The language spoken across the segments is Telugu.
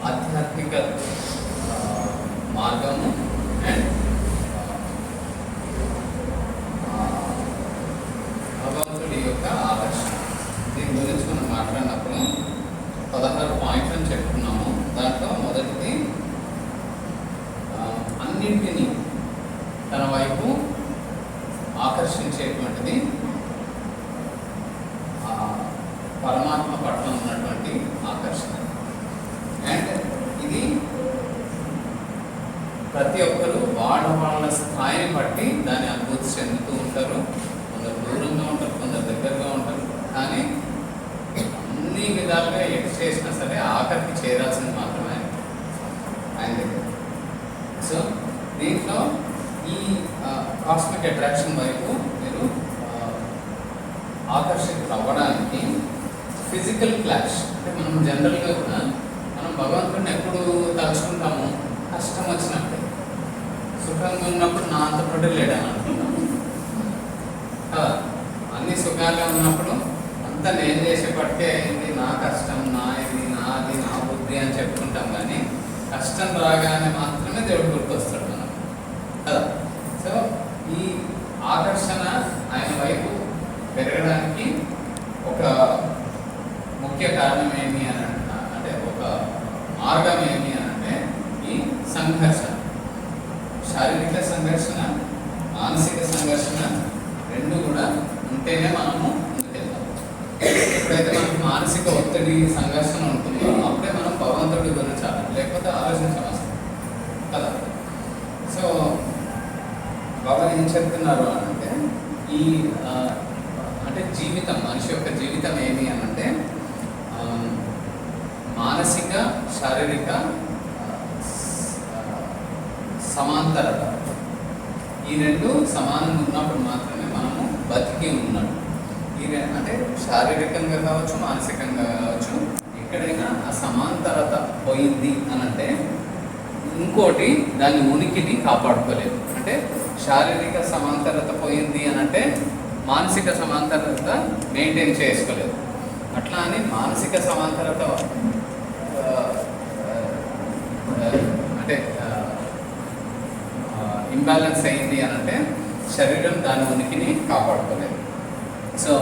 ఆధ్యాత్మిక మార్గము అండ్ భగవంతుడి యొక్క ఆకర్షణ. దీని గురించి మనం మాట్లాడినప్పుడు 16 పాయింట్లను చెప్పుకున్నాము. దాంట్లో మొదటిది అన్నింటినీ తన వైపు ఆకర్షించేటువంటిది పరమాత్మ పట్ల ఉన్నటువంటి ఆకర్షణ. అండ్ ఇది ప్రతి ఒక్కరూ వాళ్ళ స్థాయిని బట్టి దాన్ని అనుభూతి చెందుతూ ఉంటారు. కొందరు దూరంగా ఉంటారు, కొందరు దగ్గరగా ఉంటారు. కానీ అన్ని విధాలుగా ఎటు చేసినా సరే ఆఖరికి చేరాల్సింది మాత్రమే ఆయన దగ్గర. సో దీంట్లో ఈ కాస్మిక్ అట్రాక్షన్ వైపు మీరు ఆకర్షితులు అవ్వడానికి ఫిజికల్ క్లాష్ అంటే మనం జనరల్గా కూడా మనం భగవంతుడిని ఎప్పుడు తలుచుకుంటాము? కష్టం వచ్చినప్పుడు, సుఖంగా ఉన్నప్పుడు నా అంతటోటే లేడని అనుకుంటాము కదా. అన్ని సుఖాలుగా ఉన్నప్పుడు అంతా నేను చేసేపటికే అయింది, నా కష్టం, నా ఇది, నాది, నా బుద్ధి అని చెప్పుకుంటాం. కానీ కష్టం రాగానే మాత్రమే దేవుడు గుర్తొస్తాడు మనం కదా. సో ఈ ఆకర్షణ ఆయన వైపు పెరగడానికి ఒక ముఖ్య కారణం ఏమి అని అంటే, ఒక మార్గం ఏమి అని అంటే ఈ సంఘర్షణ. శారీరక సంఘర్షణ, మానసిక సంఘర్షణ రెండు కూడా ఉంటేనే మనము ముందుకెళ్తాం. ఎప్పుడైతే మనకు మానసిక ఒత్తిడి, సంఘర్షణ ఉంటుందో అప్పుడే మనం భగవంతుడి గురించి లేకపోతే ఆలోచించవలసి కదా. సో బాబా ఏం చెప్తున్నారు అంటే, ఈ అంటే జీవితం, మనిషి యొక్క జీవితం ఏమి అని అంటే మానసిక, శారీరక సమాంతరత. ఈ రెండు సమానంగా ఉన్నప్పుడు మాత్రమే మనము బతికి ఉన్నట్టు. అంటే శారీరకంగా కావచ్చు, మానసికంగా కావచ్చు, ఎక్కడైనా ఆ సమాంతరత పోయింది అని అంటే ఇంకోటి దాని ఉనికిని కాపాడుకోలేదు. అంటే శారీరక సమాంతరత పోయింది అని అంటే మానసిక సమాంతరత మెయింటైన్ చేసుకోలేదు. అట్లా అని మానసిక సమాంతరత అంటే ఇంబ్యాలెన్స్ అయింది అని అంటే శరీరం దాని ఉనికిని కాపాడుకోలేదు. సో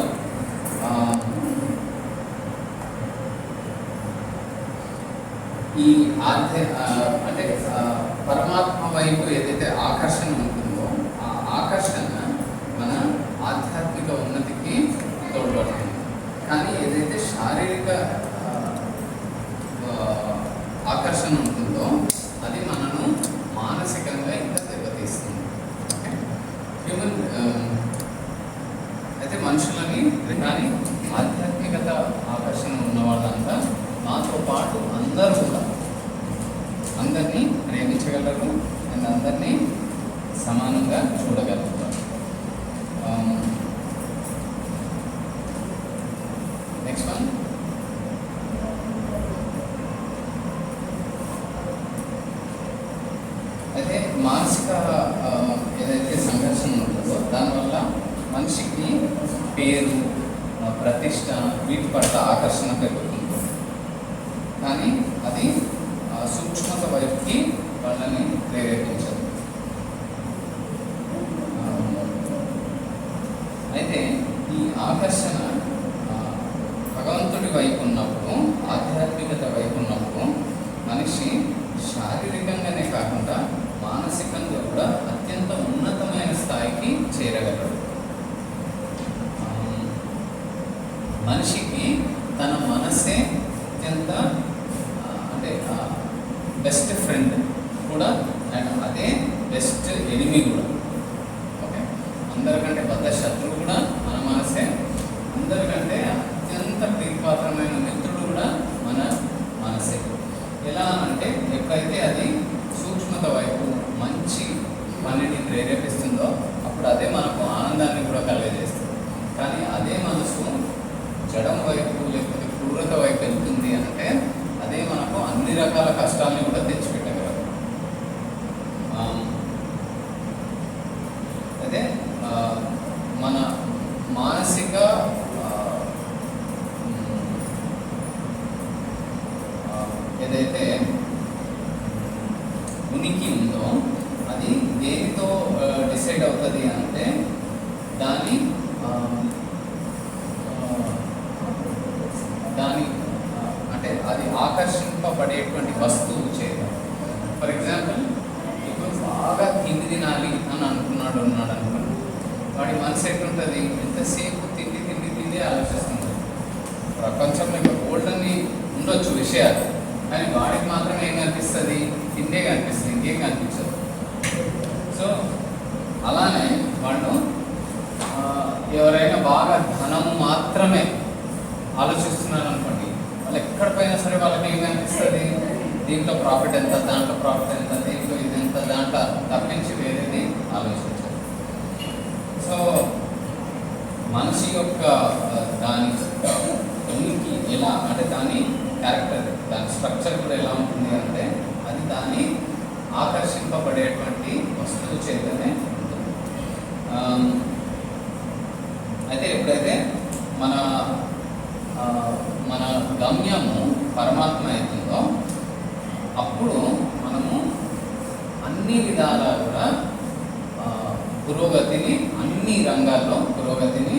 ఈ అంటే పరమాత్మ వైపు ఏదైతే ఆకర్షణ ఉంటుందో ఆ ఆకర్షణ మన ఆధ్యాత్మిక ఉన్నతికి తోడ్పడుతుంది. కానీ ఏదైతే శారీరక ఆకర్షణ ఉంటుందో అది మనను మానసికంగా ఇంకా దెబ్బతీస్తుంది. హ్యూమన్ అయితే మనుషులని, కానీ ఆధ్యాత్మికత ఆకర్షణ ఉన్న వాళ్ళంతా నాతో పాటు అందరూ కూడా అందరినీ ప్రేమించగలరు అండ్ అందరినీ సమానంగా చూడగలుగుతారు. నెక్స్ట్ వన్, అయితే మానసిక ఏదైతే సంఘర్షణ ఉంటుందో దానివల్ల మనిషికి పేరు, ప్రతిష్ట, వీటి పట్ల ఆకర్షణ పెరుగుతుంది. కానీ అది సూక్ష్మత వైపుకి వాళ్ళని ప్రేరేపించదు. అయితే ఈ ఆకర్షణ భగవంతుడి వైపు ఉన్నప్పుడు, ఆధ్యాత్మికత వైపు ఉన్నప్పుడు మనిషి శారీరకంగానే కాకుండా మానసికంగా కూడా అత్యంత ఉన్నతమైన స్థాయికి చేరగలడు. మనిషికి తన మనసే అత్యంత అంటే బెస్ట్ ఫ్రెండ్ కూడా అండ్ అదే బెస్ట్ ఎనిమీ కూడా. ఓకే, అందరికంటే పెద్ద శత్రువు కూడా మన మనసే, అందరికంటే అత్యంత ప్రీతిపాత్రమైన మిత్రుడు కూడా మన మనసే. ఎలా అంటే ఎప్పుడైతే అది సూక్ష్మత వైపు మంచి పనిని ప్రేరేపిస్తుందో అప్పుడు అదే మనకు ఆనందాన్ని కూడా కలుగజేస్తుంది. కానీ అదే మనసు జడం వైపు లేకపోతే క్రూరత వైపు వెళ్తుంది అంటే అదే మనకు అన్ని రకాల కష్టాలని కూడా తెచ్చిపెట్టగలదు. అదే మన మానసిక ఏదైతే ఉనికి ఉందో అది దేనితో డిసైడ్ అవుతుంది అంటే దాని దాని అంటే అది ఆకర్షింపబడేటువంటి వస్తువు చేత. ఫర్ ఎగ్జాంపుల్, ఇప్పుడు బాగా తిండి తినాలి అని ఉన్నాడు అనుకోండి, వాడి మనసు ఎట్లుంటుంది, ఎంతసేపు తిండి తిండి తిండి ఆలోచిస్తుంది. ప్రపంచంలో ఇంకా గోల్డన్ని ఉండొచ్చు విషయాలు, కానీ వాడికి మాత్రం ఏం కనిపిస్తుంది, తిండే కనిపిస్తుంది, ఇంకేం కనిపించదు. సో అలానే వాళ్ళు ఎవరైనా బాగా ధనము మాత్రమే ఆలోచిస్తున్నారు అనుకోండి, వాళ్ళు ఎక్కడ పోయినా సరే వాళ్ళకి ఏం కనిపిస్తుంది, దీంట్లో ప్రాఫిట్ ఎంత, దాంట్లో ప్రాఫిట్ ఎంత, దీంట్లో ఇది ఎంత, దాంట్లో తప్పించి వేరేది ఆలోచించారు. సో మనిషి యొక్క దాని ఉనికి ఎలా అంటే దాని క్యారెక్టర్, దాని స్ట్రక్చర్ కూడా ఎలా ఉంటుంది అంటే అది దాన్ని ఆకర్షింపబడేటువంటి వస్తువు చేతనే ఉంటుంది. అయితే ఎప్పుడైతే మన మన గమ్యము పరమాత్మ అవుతుందో అప్పుడు మనము అన్ని విధాలా కూడా పురోగతిని, అన్ని రంగాల్లో పురోగతిని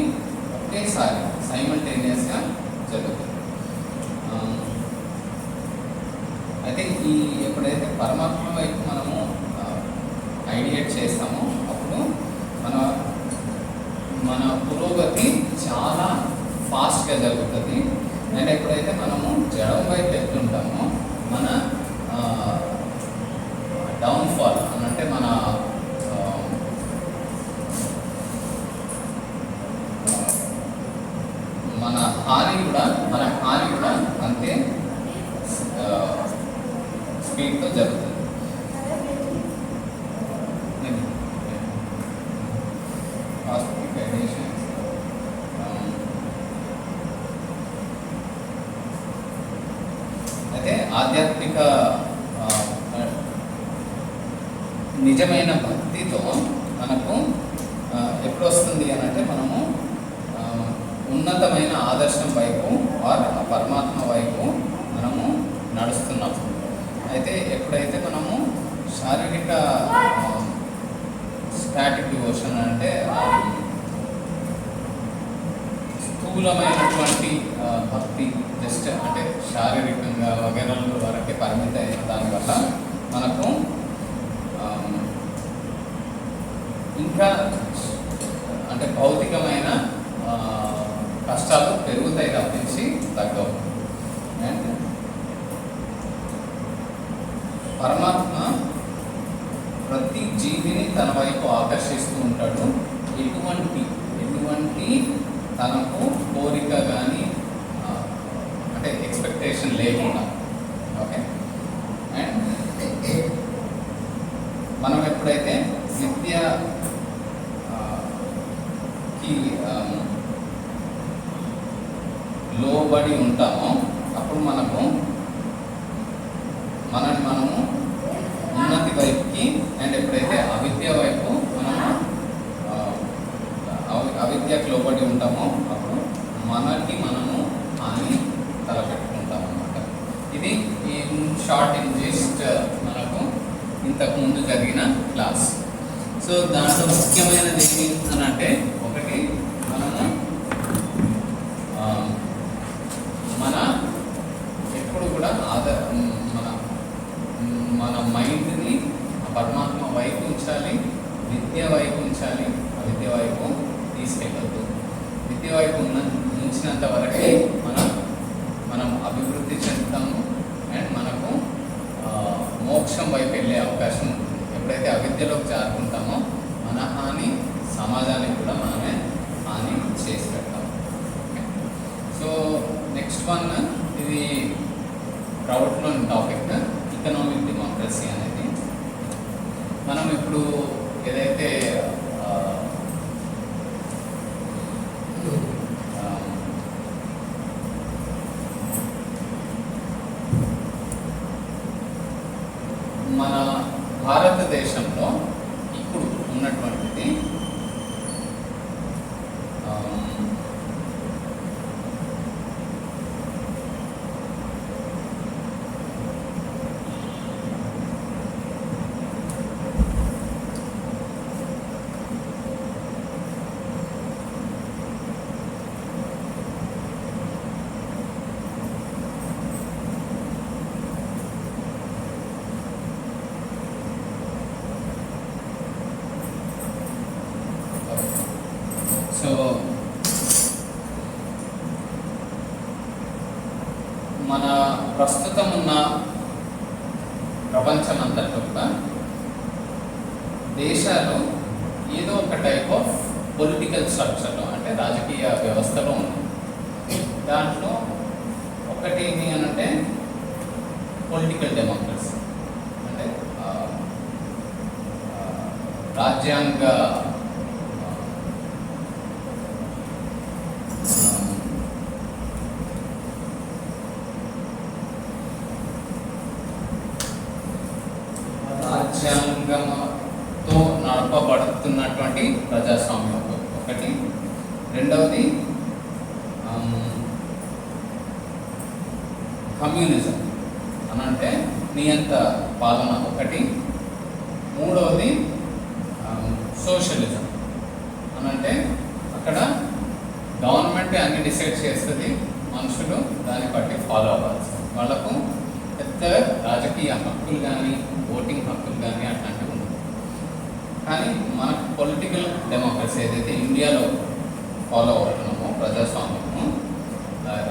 ఒకేసారి సైమల్టేనియస్గా జరుగుతుంది. అయితే ఈ ఎప్పుడైతే పరమాత్మ వైపు మనము ఐడియేట్ చేస్తామో అప్పుడు మన పురోగతి చాలా ఫాస్ట్గా జరుగుతుంది. అండ్ ఎప్పుడైతే మనము జడం వైపు వెళ్తుంటామో మన డౌన్ఫాల్ అని అంటే మన హాని కూడా అంతే స్పీడ్తో జరుగుతుంది. అయితే ఆధ్యాత్మిక నిజమైన భక్తితో మనకు ఎప్పుడు వస్తుంది అని అంటే మనము ఉన్నతమైన ఆదర్శం వైపు ఆర్ పరమాత్మ వైపు మనము నడుస్తున్నాము. అయితే ఎప్పుడైతే మనము శారీరక స్టాటిక్ డివోషన్ అంటే స్థూలమైనటువంటి భక్తి, జస్ట్ అంటే శారీరకంగా వగైరాల వరకే పరిమితి అయిన దానివల్ల మనకు ఇంకా అంటే భౌతికమైన కష్టాలు పెరుగుతాయి తప్పించి తగ్గవు. అండ్ పరమాత్మ ప్రతి జీవిని తన వైపు ఆకర్షిస్తూ ఉంటాడు. ఎటువంటి తనకు కోరిక కానీ అంటే ఎక్స్పెక్టేషన్ లేకుండా. ఓకే, అండ్ మనం ఎప్పుడైతే విద్యకి లోబడి ఉంటామో అప్పుడు మనము ఉన్నతి వైపుకి, అండ్ ఎప్పుడైతే అవిద్య వైపు మనము అవిద్యకు లోబడి ఉంటామో అప్పుడు మనము హాని తలపెట్టుకుంటాం అన్నమాట. ఇది షార్ట్ ఇన్ జస్ట్ మనకు ఇంతకు ముందు జరిగిన క్లాస్. సో దాంట్లో ముఖ్యమైనది ఏమి అని అంటే, ఒకటి మనము మన ఎప్పుడు కూడా మన మైండ్ని పరమాత్మ వైపు ఉంచాలి, విద్య వైపు ఉంచాలి, అవిద్య వైపు తీసుకెళ్ళద్దు. విద్య వైపు ఉంచినంత వరకే మనం అభివృద్ధి చెందుతాము అండ్ మనకు మోక్షం వైపు వెళ్ళే అవకాశం ఉంటుంది. ఎప్పుడైతే అవిద్యలోకి జారుకుంటామో మన హాని సమాజానికి కూడా మనమే హాని చేసి పెడతాము. సో నెక్స్ట్ వన్, ఇది ప్రౌడ్లోని టాపిక్ ఎకనామిక్ డెమోక్రసీ అనేది. మనం ఇప్పుడు ఏదైతే మన భారతదేశంలో ఇప్పుడు ఉన్నటువంటిది మన ప్రస్తుతం ఉన్న ప్రపంచం అంతట్లో కూడా దేశాలు ఏదో ఒక టైప్ ఆఫ్ పొలిటికల్ స్ట్రక్చర్లో అంటే రాజకీయ వ్యవస్థలో ఉంది. దాంట్లో ఒకటి ఏమి అని అంటే పొలిటికల్ డెమోక్రసీ అంటే రాజ్యాంగ రాజ్యాంగంతో నడపబడుతున్నటువంటి ప్రజాస్వామ్యం ఒకటి. రెండవది కమ్యూనిజం అనంటే నియంత పాలన ఒకటి. మూడవది సోషలిజం అనంటే అక్కడ గవర్నమెంట్ అన్ని డిసైడ్ చేస్తుంది, మనుషులు దాన్ని బట్టి ఫాలో అవ్వాల్సి, వాళ్ళకు పెద్ద రాజకీయ హక్కులు కానీ ఓటింగ్ హక్కులు కానీ అట్లాంటివి ఉండవు. కానీ మనకు పొలిటికల్ డెమోక్రసీ ఏదైతే ఇండియాలో ఫాలో అవుతున్నామో ప్రజాస్వామ్యము,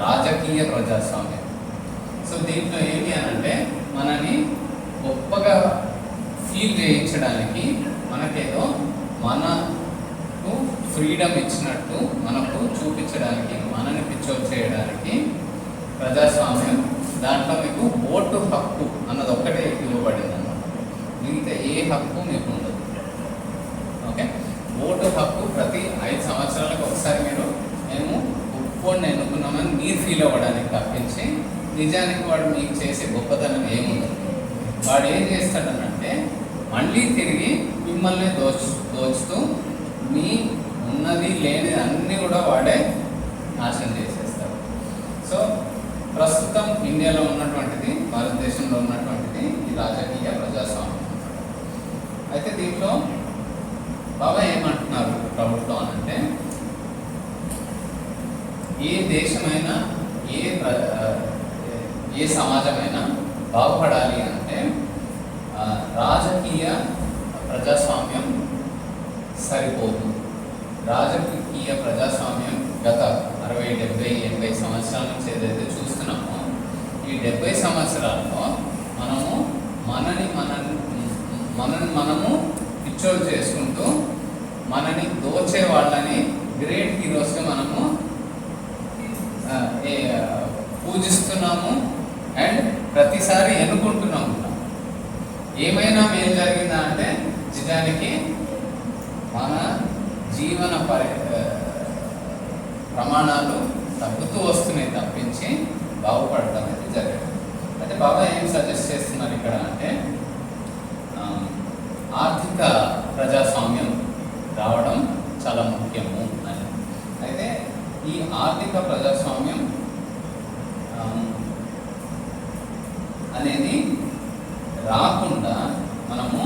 రాజకీయ ప్రజాస్వామ్యం. సో దీంట్లో ఏంటి అని అంటే మనని గొప్పగా ఫీల్ చేయించడానికి మనకేదో మనకు ఫ్రీడమ్ ఇచ్చినట్టు మనకు చూపించడానికి, మనని పిచ్చోలు చేయడానికి ప్రజాస్వామ్యం. దాంట్లో మీకు ఓటు హక్కు అన్నది ఒక్కటే ఇవ్వబడింది అన్నమాట. మిగతా ఏ హక్కు మీకు ఉండదు. ఓకే, ఓటు హక్కు ప్రతి 5 సంవత్సరాలకు ఒకసారి మేము ఒప్పుకోండి ఎన్నుకున్నామని మీరు ఫీల్ అవ్వడానికి తప్పించి నిజానికి వాడు మీకు చేసే గొప్పతనం ఏముండదు. వాడు ఏం చేస్తాడనంటే మళ్ళీ తిరిగి మిమ్మల్ని దోచుతూ మీ ఉన్నది లేని అన్నీ కూడా వాడే నాశనం చేసేస్తాడు. సో ప్రస్తుతం ఇండియాలో ఉన్నటువంటిది, భారతదేశంలో ఉన్నటువంటిది ఈ రాజకీయ ప్రజాస్వామ్యం. అయితే దీంట్లో బాబా ఏమంటున్నారు ప్రభుత్వం అనంటే, ఏ దేశమైనా ఏ సమాజమైనా బాగుపడాలి అంటే రాజకీయ ప్రజాస్వామ్యం సరిపోదు. రాజకీయ ప్రజాస్వామ్యం గత 60, 70, 80 సంవత్సరాల నుంచి ఏదైతే చూస్తున్నామో, ఈ 70 సంవత్సరాల్లో మనము పిచ్చోలు చేసుకుంటూ మనని దోచే వాళ్ళని గ్రేట్ హీరోస్గా మనము పూజిస్తున్నాము అండ్ ప్రతిసారి ఎన్నుకుంటున్నాము. ఏమైనా మేలు జరిగిందా అంటే నిజానికి మన జీవన ప్రమాణాలు తగ్గుతూ వస్తున్నాయి తప్పించి బాగుపడటం అనేది జరిగింది. అయితే బాబా ఏం సజెస్ట్ చేస్తున్నారు ఇక్కడ అంటే ఆర్థిక ప్రజాస్వామ్యం రావడం చాలా ముఖ్యము అని. అయితే ఈ ఆర్థిక ప్రజాస్వామ్యం అనేది రాకుండా మనము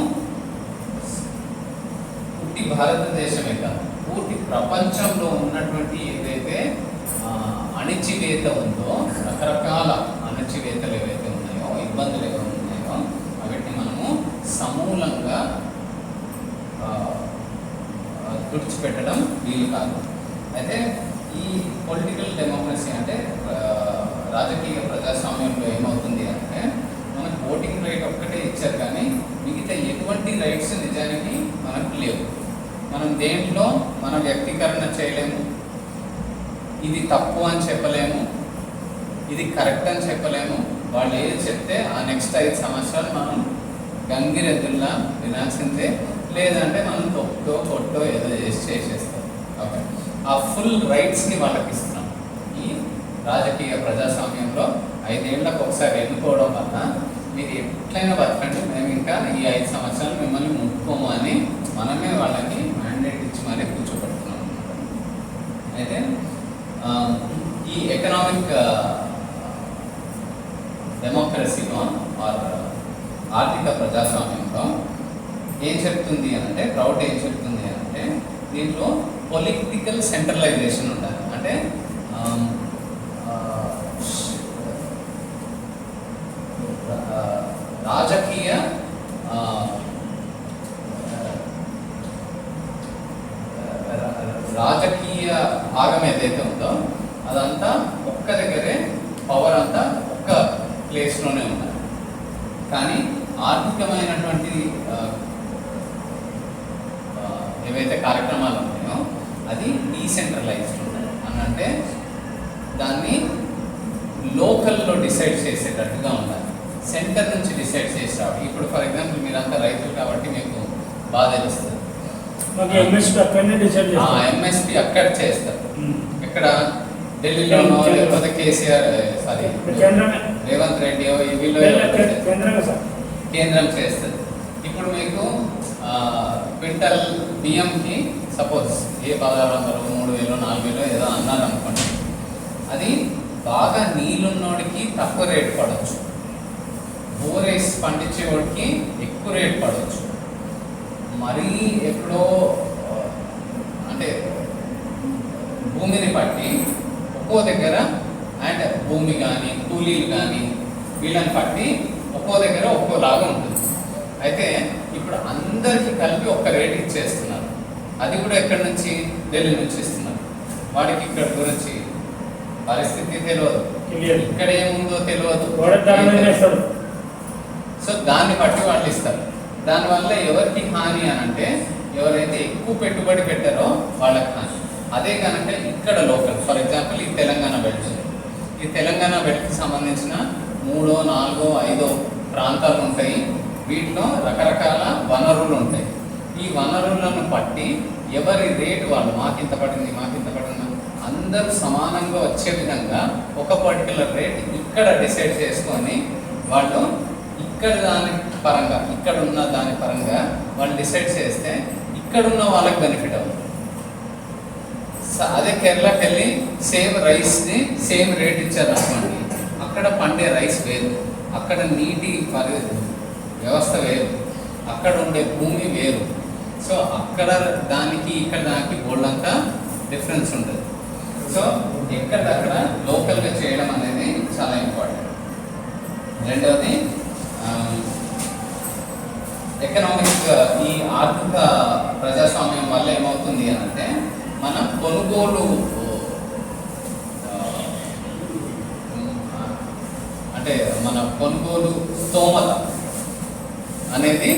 పూర్తి భారతదేశమే కాదు, పూర్తి ప్రపంచంలో ఉన్నటువంటి ఏదైతే అణిచివేత ఉందో, రకరకాల అణచివేతలు ఏవైతే ఉన్నాయో, ఇబ్బందులు ఏవైతే ఉన్నాయో వాటిని మనము సమూలంగా తుడిచిపెట్టడం వీలు కాదు. అయితే ఈ పొలిటికల్ డెమోక్రసీ అంటే రాజకీయ ప్రజాస్వామ్యంలో ఏమవుతుంది అంటే మనకు ఓటింగ్ రైట్ ఒక్కటే ఇచ్చారు, కానీ మిగతా ఎటువంటి రైట్స్ నిజానికి మనకు లేవు. మనం దేంట్లో మన వ్యక్తీకరణ చేయలేము, ఇది తప్పు అని చెప్పలేము, ఇది కరెక్ట్ అని చెప్పలేము. వాళ్ళు ఏది చెప్తే ఆ నెక్స్ట్ 5 సంవత్సరాలు మనం గంగిరెద్దుల్లా వినాల్సిందే, లేదంటే మనం తొక్కో కొట్టో ఏదో చేసేస్తాం. ఓకే, ఆ ఫుల్ రైట్స్ని వాళ్ళకి ఇస్తున్నాం. ఈ రాజకీయ ప్రజాస్వామ్యంలో 5 ఏళ్లకు ఒకసారి ఎన్నుకోవడం వల్ల మీరు ఎట్లయినా బతకండి, మేము ఇంకా ఈ 5 సంవత్సరాలు మిమ్మల్ని ముట్టుకోము అని మనమే వాళ్ళకి మ్యాండేట్ ఇచ్చి మరీ కూర్చోబెడుతున్నాం అన్నమాట. అయితే ఈ ఎకనామిక్ డెమోక్రసీలో ఆర్థిక ప్రజాస్వామ్యంలో ఏం చెప్తుంది అంటే, ప్రౌడ్ ఏం చెప్తుంది అంటే దీంట్లో పొలిటికల్ సెంట్రలైజేషన్ ఉండాలి. అంటే రాజకీయ భాగం ఏదైతే ఉందో అదంతా ఒక్క దగ్గరే, పవర్ అంతా ఒక్క ప్లేస్లోనే ఉన్నారు. కానీ ఆర్థికమైనటువంటి ఏవైతే కార్యక్రమాలు ఉన్నాయో అది డీసెంట్రలైజ్డ్ ఉన్నాయి అని అంటే దాన్ని లోకల్లో డిసైడ్ చేసేటట్టుగా ఉండాలి. సెంటర్ నుంచి డిసైడ్ చేసి రావాలి. ఇప్పుడు ఫర్ ఎగ్జాంపుల్ మీరంతా రైతులు కాబట్టి మీకు బాగా తెలుస్తుంది. ఎంఎస్పీ అక్కడ చేస్తారు. ఇక్కడ ఢిల్లీలోనో లేకపోతే కేసీఆర్ రేవంత్ రెడ్డి వీళ్ళు కేంద్రం చేస్తుంది. ఇప్పుడు మీకు క్వింటల్ బియ్యంకి సపోజ్ ఏ 1600, 3000, 4000 ఏదో అన్నారు అనుకోండి, అది బాగా నీళ్ళున్నోడికి తక్కువ రేటు పడవచ్చు, బోరేసి పండించేవాడికి ఎక్కువ రేటు పడవచ్చు. మరీ ఎప్పుడో అంటే భూమిని బట్టి ఒక్కో దగ్గర అండ్ భూమి కానీ కూలీలు కానీ వీళ్ళని బట్టి ఒక్కో దగ్గర ఒక్కోలాగా ఉంటుంది. అయితే ఇప్పుడు అందరికీ కలిపి ఒక్క రేటు ఇచ్చేస్తున్నారు. అది కూడా ఎక్కడి నుంచి? ఢిల్లీ నుంచి ఇస్తున్నారు. వాడికి ఇక్కడ గురించి పరిస్థితి తెలియదు, ఇక్కడ ఏముందో తెలియదు. సో దాన్ని బట్టి వాళ్ళు ఇస్తారు. దానివల్ల ఎవరికి హాని అని అంటే ఎవరైతే ఎక్కువ పెట్టుబడి పెట్టారో వాళ్ళకి హాని. అదే కనుక ఇక్కడ లోకల్ ఫర్ ఎగ్జాంపుల్ ఈ తెలంగాణ బెల్ట్ ఉంది. ఈ తెలంగాణ బెల్ట్కి సంబంధించిన 3, 4, 5 ప్రాంతాలు ఉంటాయి. వీటిలో రకరకాల వనరులు ఉంటాయి. ఈ వనరులను బట్టి ఎవరి రేటు వాళ్ళు మాకింత పడింది అందరూ సమానంగా వచ్చే విధంగా ఒక పర్టికులర్ రేట్ ఇక్కడ డిసైడ్ చేసుకొని వాళ్ళు ఇక్కడ దాని పరంగా ఇక్కడ ఉన్న దాని పరంగా వాళ్ళు డిసైడ్ చేస్తే ఇక్కడున్న వాళ్ళకి బెనిఫిట్ అవుతుంది. అదే కేరళకి వెళ్ళి సేమ్ రైస్ని సేమ్ రేట్ ఇచ్చారు అనుకోండి, అక్కడ పండే రైస్ వేరు, అక్కడ నీటి వ్యవస్థ వేరు, అక్కడ ఉండే భూమి వేరు. సో అక్కడ దానికి ఇక్కడ దానికి బోల్డంతా డిఫరెన్స్ ఉంటుంది. సో ఎక్కడక్కడ లోకల్గా చేయడం అనేది చాలా ఇంపార్టెంట్. రెండవది ఎకనామిక్ ఈ ఆర్థిక ప్రజాస్వామ్యం వల్ల ఏమవుతుంది అని అంటే మనం కొనుగోలు అంటే మన కొనుగోలు స్తోమత అనేది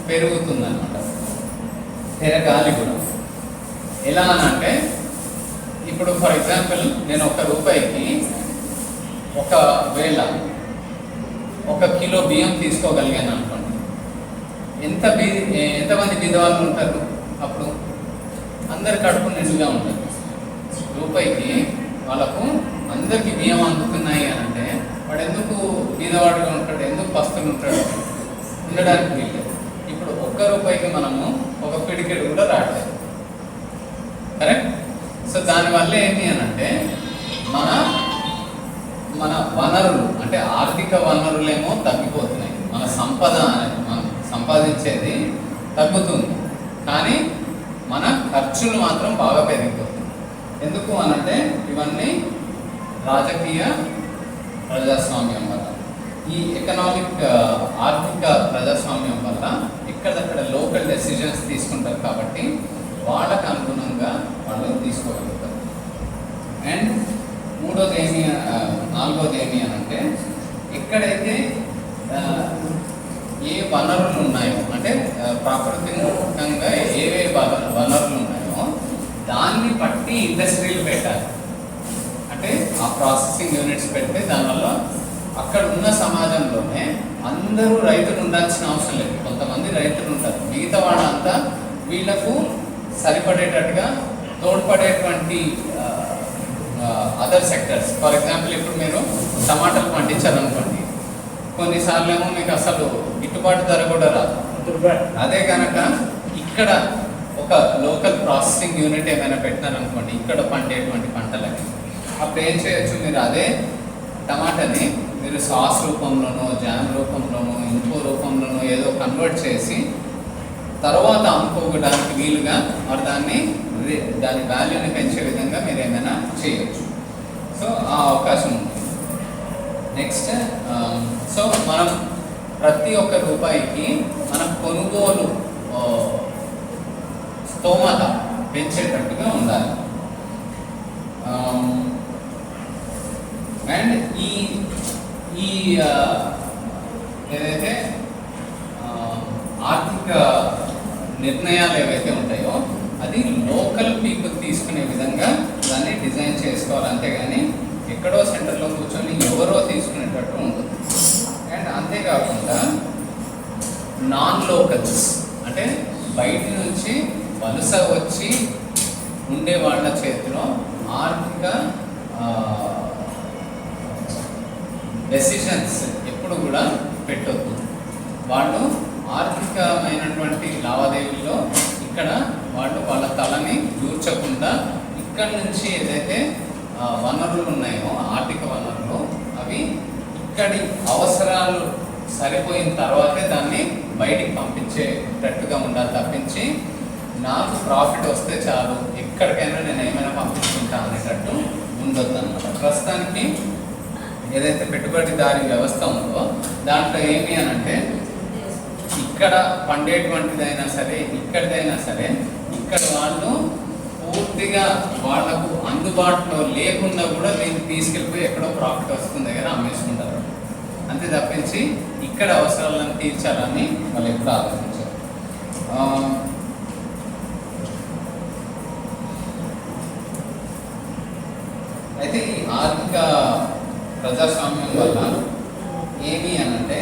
పెరుగుతుందన్నమాట. పెరగాలి కూడా. ఎలా అని అంటే ఇప్పుడు ఫర్ ఎగ్జాంపుల్ నేను ₹1 ఒకవేళ 1 కిలో బియ్యం తీసుకోగలిగాను అనుకోండి, ఎంతమంది బీదవాళ్ళు ఉంటారు? అప్పుడు అందరి కడుపు నిండుగా ఉంటుంది. రూపాయికి వాళ్ళకు అందరికీ బియ్యం అందుతున్నాయి అని అంటే వాడు ఎందుకు బీదవాడుగా ఉంటాడు, ఎందుకు పస్తులు ఉంటాడు? ఉండడానికి వీళ్ళు. ఇప్పుడు ₹1 మనము ఒక పిడికెడు కూడా రావట్లేదు. కరెక్ట్? సో దానివల్ల ఏంటి అని అంటే మన వనరులు అంటే ఆర్థిక వనరులేమో తగ్గిపోతున్నాయి. మన సంపద మనం సంపాదించేది తగ్గుతుంది, కానీ మన ఖర్చులు మాత్రం బాగా పెరిగిపోతుంది. ఎందుకు అనంటే ఇవన్నీ రాజకీయ ప్రజాస్వామ్యం వల్ల, ఈ ఎకనామిక్ ఆర్థిక ప్రజాస్వామ్యం వల్ల ఎక్కడక్కడ లోకల్ డెసిజన్స్ తీసుకుంటారు కాబట్టి వాళ్ళకు అనుగుణంగా వాళ్ళు తీసుకోగలుగుతారు. అండ్ నాలుగోది ఏమి అని అంటే ఎక్కడైతే ఏ వనరులు ఉన్నాయో అంటే ప్రాకృతికంగా ఏవే వనరులు ఉన్నాయో దాన్ని బట్టి ఇండస్ట్రీలు పెట్టాలి. అంటే ఆ ప్రాసెసింగ్ యూనిట్స్ పెడితే దానివల్ల అక్కడ ఉన్న సమాజంలోనే అందరూ రైతులు ఉండాల్సిన అవసరం లేదు. కొంతమంది రైతులు ఉంటారు, మిగతా వాళ్ళంతా వీళ్ళకు సరిపడేటట్టుగా తోడ్పడేటువంటి అదర్ సెక్టర్స్. ఫర్ ఎగ్జాంపుల్ ఇప్పుడు మీరు టమాటాలు పండించారనుకోండి, కొన్నిసార్లు ఏమో మీకు అసలు గిట్టుబాటు ధర కూడా రాదు. అదే కనుక ఇక్కడ ఒక లోకల్ ప్రాసెసింగ్ యూనిట్ ఏమైనా పెట్టినారనుకోండి ఇక్కడ పండేటువంటి పంటలకి, అప్పుడు ఏం చేయొచ్చు, మీరు అదే టమాటాని మీరు సాస్ రూపంలోనో జామ్ రూపంలోనో ఇంకో రూపంలోనో ఏదో కన్వర్ట్ చేసి తర్వాత అమ్ముకోవడానికి వీలుగా మరి దాని వాల్యూని పెంచే విధంగా మీరు ఏమైనా చేయొచ్చు. సో ఆ అవకాశం ఉంది. నెక్స్ట్ సో మనం ప్రతి ఒక్క రూపాయికి మన కొనుగోలు స్తోమత పెంచేటట్టుగా ఉండాలి. అండ్ ఈ ఏదైతే ఆర్థిక నిర్ణయాలు ఏవైతే ఉంటాయో అది లోకల్ పీపుల్ తీసుకునే విధంగా దాన్ని డిజైన్ చేసుకోవాలి, అంతేగాని ఎక్కడో సెంటర్లో కూర్చొని ఎవరో తీసుకునేటట్టు ఉంటుంది. అండ్ అంతేకాకుండా నాన్ లోకల్స్ అంటే బయట నుంచి వలస వచ్చి ఉండే వాళ్ళ చేతిలో ఆర్థిక డెసిషన్స్ ఎప్పుడు కూడా పెట్టొద్దు. వాళ్ళు ఆర్థికమైనటువంటి లావాదేవీల్లో ఇక్కడ వాళ్ళు వాళ్ళ తలని దూర్చకుండా ఇక్కడ నుంచి ఏదైతే వనరులు ఉన్నాయో ఆర్థిక వనరులు అవి ఇక్కడి అవసరాలు సరిపోయిన తర్వాతే దాన్ని బయటికి పంపించేటట్టుగా ఉండాలి తప్పించి నాకు ప్రాఫిట్ వస్తే చాలు ఎక్కడికైనా నేను ఏమైనా పంపించుకుంటా అనేటట్టు ఉండొద్దు అన్నమాట. ప్రస్తుతానికి ఏదైతే పెట్టుబడిదారీ వ్యవస్థ ఉందో దాంట్లో ఏమి అని అంటే ఇక్కడ పండేటువంటిదైనా సరే ఇక్కడిదైనా సరే ఇక్కడ వాళ్ళు పూర్తిగా వాళ్లకు అందుబాటులో లేకుండా కూడా దీన్ని తీసుకెళ్ళిపోయి ఎక్కడో ప్రాఫిట్ వస్తుంది దగ్గర అమ్మేసుకుంటారు, అంతే తప్పించి ఇక్కడ అవసరాలను తీర్చాలని వాళ్ళు ఎప్పుడు ఆలోచించారు. అయితే ఈ ఆర్థిక ప్రజాస్వామ్యం వల్ల ఏమి అనంటే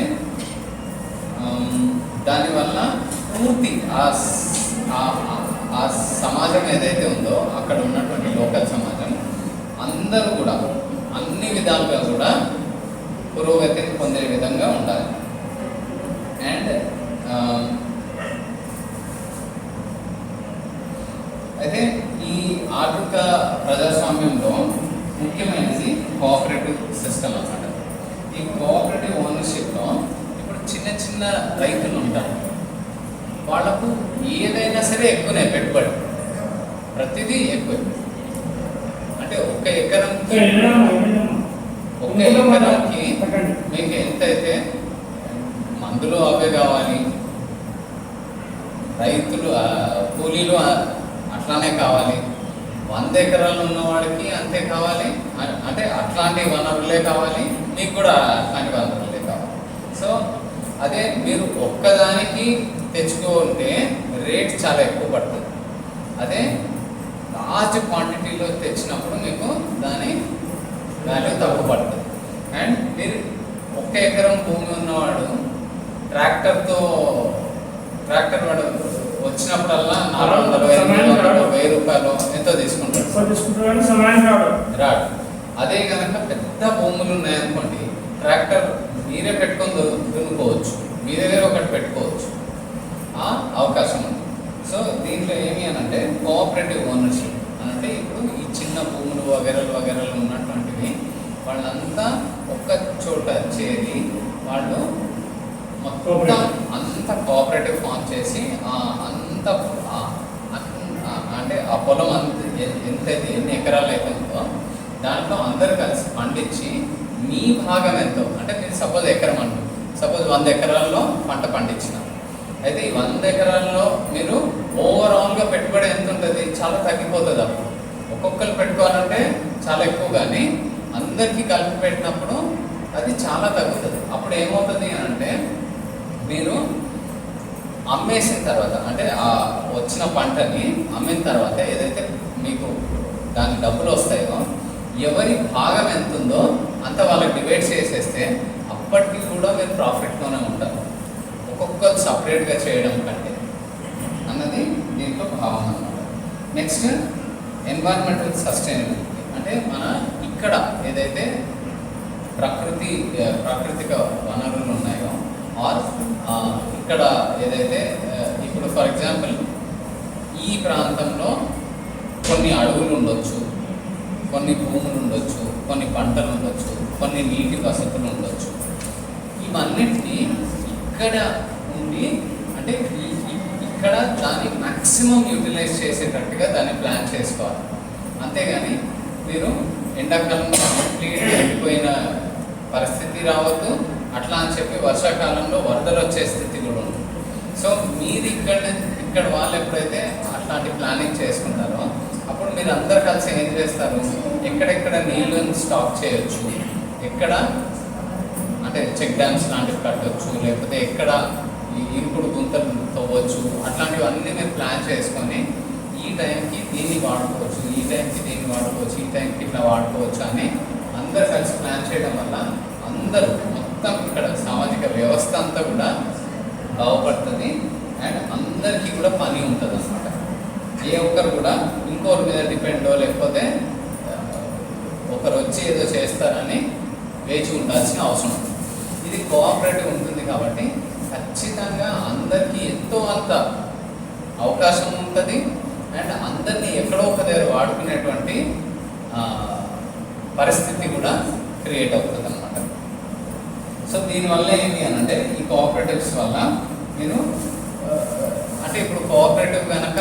దానివల్ల పూర్తి ఆ సమాజం ఏదైతే ఉందో అక్కడ ఉన్నటువంటి లోకల్ సమాజం అందరూ కూడా అన్ని విధాలుగా కూడా పురోగతిని పొందే విధంగా ఉండాలి. అండ్ అయితే ఈ ఆర్థిక ప్రజాస్వామ్యంలో ముఖ్యమైనది కోఆపరేటివ్ సిస్టమ్ అన్నమాట. ఈ కోఆపరేటివ్ ఓనర్షిప్లో ఇప్పుడు చిన్న చిన్న రైతులు ఉంటారు, వాళ్ళకు ఏదైనా సరే ఎక్కువనే పెట్టుబడి, ప్రతిదీ ఎక్కువ. అంటే ఒక ఎకరంకి మీకు ఎంతైతే మందులు అవే కావాలి, రైతులు కూలీలు అట్లానే కావాలి, 100 ఎకరాలు ఉన్నవాడికి అంతే కావాలి, అంటే అట్లాంటి వనరులే కావాలి, మీకు కూడా అట్లాంటి వనరులే కావాలి. సో అదే మీరు ఒక్కదానికి తెచ్చుకుంటే రేట్ చాలా ఎక్కువ పడుతుంది. అదే లార్జ్ క్వాంటిటీలో తెచ్చినప్పుడు మీకు దాని వాల్యూ తక్కువ పడుతుంది. అండ్ మీరు 1 ఎకరం భూమి ఉన్నవాడు ట్రాక్టర్ వాడు వచ్చినప్పుడల్లా 400-1000 రూపాయలు ఎంతో తీసుకుంటాడు, రాడు. అదే కనుక పెద్ద భూములు ఉన్నాయనుకోండి, ట్రాక్టర్ మీరే పెట్టుకొని దున్నుకోవచ్చు, మీ దగ్గర ఒకటి పెట్టుకోవచ్చు, అవకాశం ఉంది. సో దీంట్లో ఏమి అనంటే కోఆపరేటివ్ ఓనర్షిప్ అంటే ఇప్పుడు ఈ చిన్న భూములు వగేరాలు ఉన్నటువంటివి వాళ్ళంతా ఒక్క చోట చేరి వాళ్ళు మొత్తం అంత కోఆపరేటివ్ ఫామ్ చేసి అంత అంటే ఆ పొలం ఎంతైతే ఎన్ని ఎకరాలు అయితే ఉందో దాంట్లో అందరు కలిసి పండించి మీ భాగం ఎంతో, అంటే మీరు సపోజ్ ఎకరం అంటారు, సపోజ్ 100 ఎకరాల్లో పంట పండించినారు. అయితే ఈ 100 ఎకరాల్లో మీరు ఓవరాల్గా పెట్టుబడి ఎంత ఉంటుంది, చాలా తగ్గిపోతుంది. అప్పుడు ఒక్కొక్కరు పెట్టుకోవాలంటే చాలా ఎక్కువ, కానీ అందరికీ కలిపి పెట్టినప్పుడు అది చాలా తగ్గుతుంది. అప్పుడు ఏమవుతుంది అంటే మీరు అమ్మేసిన తర్వాత, అంటే ఆ వచ్చిన పంటని అమ్మిన తర్వాత ఏదైతే మీకు దాని డబ్బులు వస్తాయో ఎవరి భాగం ఎంత ఉందో అంత వాళ్ళకి డివైడ్ చేసేస్తే అప్పటికి కూడా మీరు ప్రాఫిట్లోనే ఉంటారు, ఒక్కొక్కరు సపరేట్గా చేయడం కంటే అన్నది దీంట్లో భావం అన్నమాట. నెక్స్ట్ ఎన్వైరన్మెంటల్ సస్టైనబిలిటీ అంటే మన ఇక్కడ ఏదైతే ప్రాకృతిక వనరులు ఉన్నాయో ఆర్ ఇక్కడ ఏదైతే ఇప్పుడు ఫర్ ఎగ్జాంపుల్ ఈ ప్రాంతంలో కొన్ని అడవులు ఉండొచ్చు, కొన్ని భూములు ఉండొచ్చు, కొన్ని పంటలు ఉండొచ్చు, కొన్ని నీటి వసతులు ఉండొచ్చు. ఇవన్నిటినీ ఇక్కడ ఉండి అంటే ఇక్కడ దాన్ని మ్యాక్సిమం యూటిలైజ్ చేసేటట్టుగా దాన్ని ప్లాన్ చేసుకోవాలి. అంతేగాని మీరు ఎండాకాలంలో కంప్లీట్ ఎండిపోయిన పరిస్థితి రావద్దు, అట్లా అని చెప్పి వర్షాకాలంలో వరదలు వచ్చే స్థితి కూడా ఉంది. సో మీరు ఇక్కడ వాళ్ళు ఎప్పుడైతే అట్లాంటి ప్లానింగ్ చేసుకుంటారో అప్పుడు మీరు అందరు కలిసి ఏం చేస్తారు, ఎక్కడెక్కడ నీళ్ళని స్టాక్ చేయొచ్చు, ఎక్కడ అంటే అంటే చెక్ డ్యామ్స్ లాంటివి కట్టవచ్చు, లేకపోతే ఎక్కడ ఈ ఇంకుడు గుంతలు తవ్వచ్చు, అట్లాంటివన్నీ మీరు ప్లాన్ చేసుకొని ఈ టైంకి దీన్ని వాడుకోవచ్చు, ఈ టైంకి దీన్ని వాడుకోవచ్చు, ఈ టైంకి ఇట్లా వాడుకోవచ్చు అని అందరు కలిసి ప్లాన్ చేయడం వల్ల అందరూ మొత్తం ఇక్కడ సామాజిక వ్యవస్థ అంతా కూడా బాగుపడుతుంది అండ్ అందరికీ కూడా పని ఉంటుంది అన్నమాట. ఏ ఒక్కరు కూడా ఇంకొకరి మీద డిపెండో లేకపోతే ఒకరు వచ్చి ఏదో చేస్తారని వేచి ఉండాల్సిన అవసరం ఉంది. ఇది కోఆపరేటివ్ ఉంటుంది కాబట్టి ఖచ్చితంగా అందరికీ ఎంతో అంత అవకాశం ఉంటుంది అండ్ అందరినీ ఎక్కడో ఒక దగ్గర వాడుకునేటువంటి పరిస్థితి కూడా క్రియేట్ అవుతుంది అన్నమాట. సో దీనివల్ల ఏంటి అని అంటే ఈ కోఆపరేటివ్స్ వల్ల మీరు అంటే ఇప్పుడు కోఆపరేటివ్ కనుక